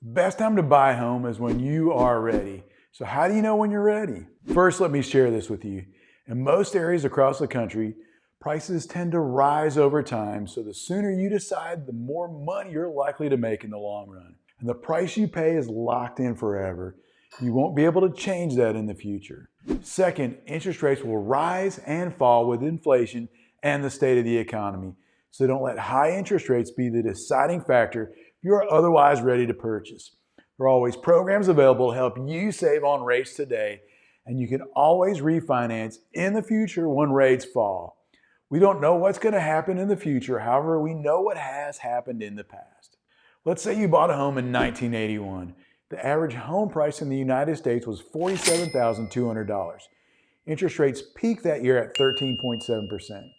Best time to buy a home is when you are ready. So how do you know when you're ready? First, let me share this with you. In most areas across the country, prices tend to rise over time, so the sooner you decide, the more money you're likely to make in the long run. And the price you pay is locked in forever. You won't be able to change that in the future. Second, interest rates will rise and fall with inflation and the state of the economy. So don't let high interest rates be the deciding factor if you are otherwise ready to purchase. There are always programs available to help you save on rates today, and you can always refinance in the future when rates fall. We don't know what's going to happen in the future, however, we know what has happened in the past. Let's say you bought a home in 1981. The average home price in the United States was $47,200. Interest rates peaked that year at 13.7%.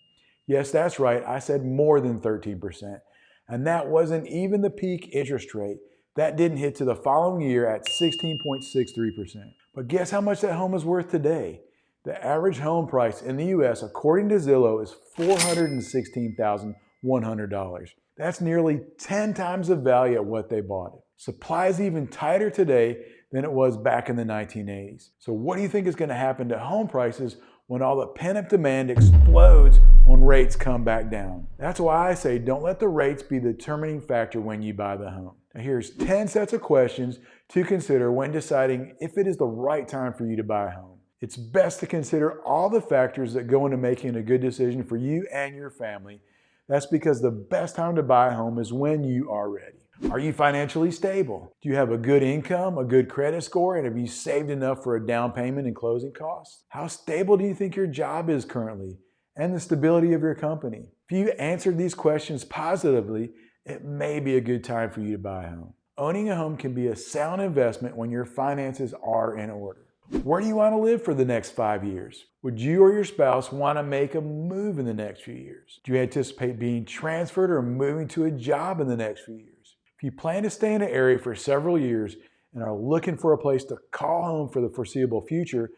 Yes, that's right, I said more than 13%. And that wasn't even the peak interest rate. That didn't hit to the following year at 16.63%. But guess how much that home is worth today? The average home price in the US, according to Zillow, is $416,100. That's nearly 10 times the value of what they bought it. Supply is even tighter today than it was back in the 1980s. So what do you think is going to happen to home prices when all the pent-up demand explodes when rates come back down? That's why I say don't let the rates be the determining factor when you buy the home. Now here's 10 sets of questions to consider when deciding if it is the right time for you to buy a home. It's best to consider all the factors that go into making a good decision for you and your family. That's because the best time to buy a home is when you are ready. Are you financially stable? Do you have a good income, a good credit score, and have you saved enough for a down payment and closing costs? How stable do you think your job is currently, and the stability of your company? If you answered these questions positively, it may be a good time for you to buy a home. Owning a home can be a sound investment when your finances are in order. Where do you want to live for the next 5 years? Would you or your spouse want to make a move in the next few years? Do you anticipate being transferred or moving to a job in the next few years? If you plan to stay in an area for several years and are looking for a place to call home for the foreseeable future,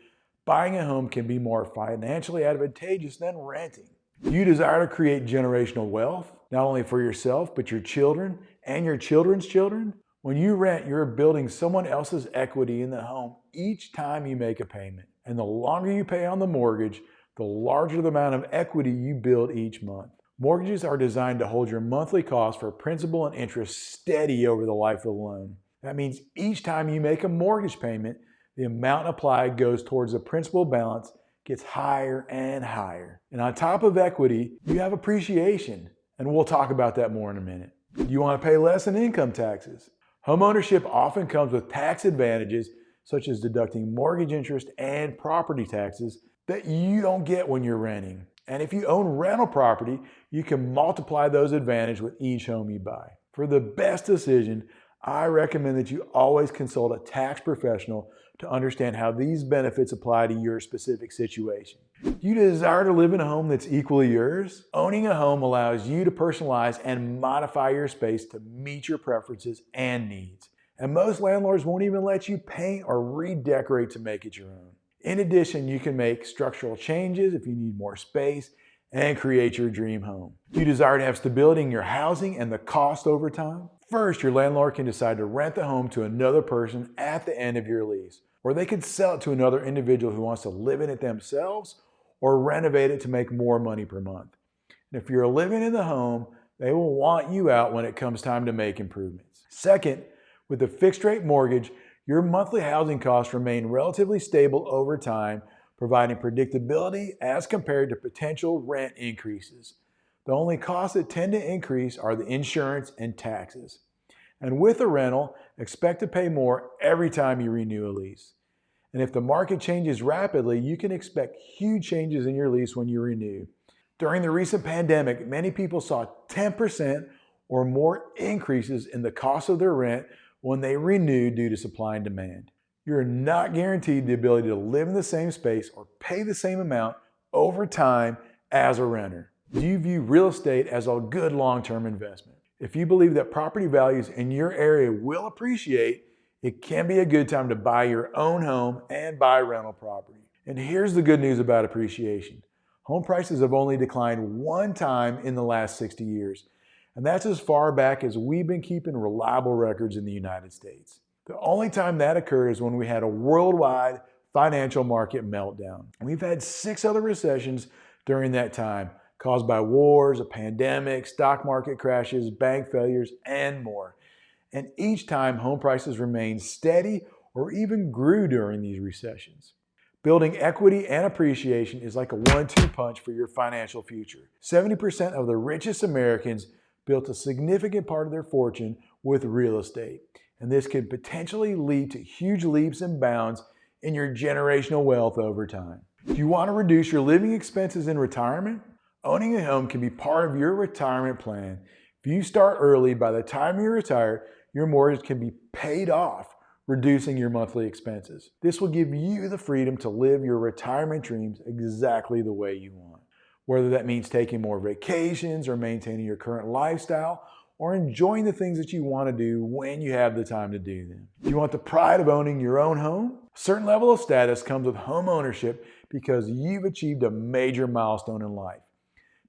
buying a home can be more financially advantageous than renting. You desire to create generational wealth, not only for yourself, but your children and your children's children. When you rent, you're building someone else's equity in the home each time you make a payment. And the longer you pay on the mortgage, the larger the amount of equity you build each month. Mortgages are designed to hold your monthly cost for principal and interest steady over the life of the loan. That means each time you make a mortgage payment, the amount applied goes towards the principal balance, gets higher and higher. And on top of equity, you have appreciation. And we'll talk about that more in a minute. You want to pay less in income taxes. Homeownership often comes with tax advantages such as deducting mortgage interest and property taxes that you don't get when you're renting. And if you own rental property, you can multiply those advantages with each home you buy. For the best decision, I recommend that you always consult a tax professional to understand how these benefits apply to your specific situation. Do you desire to live in a home that's equally yours? Owning a home allows you to personalize and modify your space to meet your preferences and needs. And most landlords won't even let you paint or redecorate to make it your own. In addition, you can make structural changes if you need more space and create your dream home. Do you desire to have stability in your housing and the cost over time? First, your landlord can decide to rent the home to another person at the end of your lease, or they could sell it to another individual who wants to live in it themselves or renovate it to make more money per month. And if you're living in the home, they will want you out when it comes time to make improvements. Second, with a fixed rate mortgage, your monthly housing costs remain relatively stable over time, providing predictability as compared to potential rent increases. The only costs that tend to increase are the insurance and taxes. And with a rental, expect to pay more every time you renew a lease. And if the market changes rapidly, you can expect huge changes in your lease when you renew. During the recent pandemic, many people saw 10% or more increases in the cost of their rent when they renew due to supply and demand. You're not guaranteed the ability to live in the same space or pay the same amount over time as a renter. Do you view real estate as a good long-term investment? If you believe that property values in your area will appreciate, it can be a good time to buy your own home and buy rental property. And here's the good news about appreciation. Home prices have only declined one time in the last 60 years. And that's as far back as we've been keeping reliable records in the United States. The only time that occurred is when we had a worldwide financial market meltdown. We've had 6 other recessions during that time, caused by wars, a pandemic, stock market crashes, bank failures, and more. And each time, home prices remained steady or even grew during these recessions. Building equity and appreciation is like a 1-2 punch for your financial future. 70% of the richest Americans built a significant part of their fortune with real estate. And this could potentially lead to huge leaps and bounds in your generational wealth over time. If you want to reduce your living expenses in retirement, owning a home can be part of your retirement plan. If you start early, by the time you retire, your mortgage can be paid off, reducing your monthly expenses. This will give you the freedom to live your retirement dreams exactly the way you want. Whether that means taking more vacations or maintaining your current lifestyle, or enjoying the things that you want to do when you have the time to do them. You want the pride of owning your own home? A certain level of status comes with home ownership because you've achieved a major milestone in life.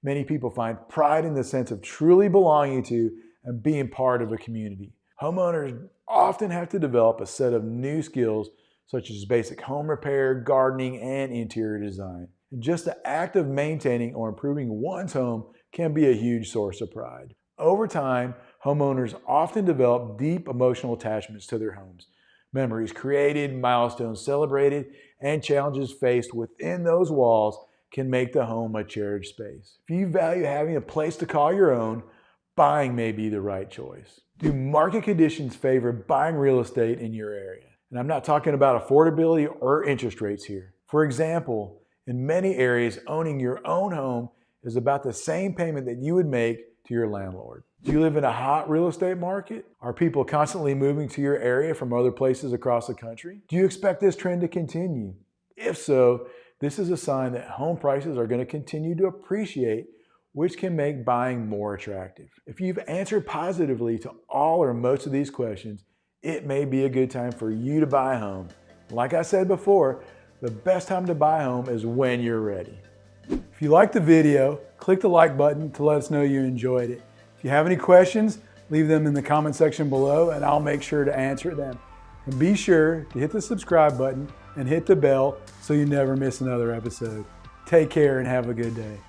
Many people find pride in the sense of truly belonging to and being part of a community. Homeowners often have to develop a set of new skills such as basic home repair, gardening, and interior design. And just the act of maintaining or improving one's home can be a huge source of pride. Over time, homeowners often develop deep emotional attachments to their homes. Memories created, milestones celebrated, and challenges faced within those walls can make the home a cherished space. If you value having a place to call your own, buying may be the right choice. Do market conditions favor buying real estate in your area? And I'm not talking about affordability or interest rates here. For example, in many areas, owning your own home is about the same payment that you would make to your landlord. Do you live in a hot real estate market? Are people constantly moving to your area from other places across the country? Do you expect this trend to continue? If so, this is a sign that home prices are going to continue to appreciate, which can make buying more attractive. If you've answered positively to all or most of these questions, it may be a good time for you to buy a home. Like I said before, the best time to buy a home is when you're ready. If you liked the video, click the like button to let us know you enjoyed it. If you have any questions, leave them in the comment section below and I'll make sure to answer them. And be sure to hit the subscribe button and hit the bell so you never miss another episode. Take care and have a good day.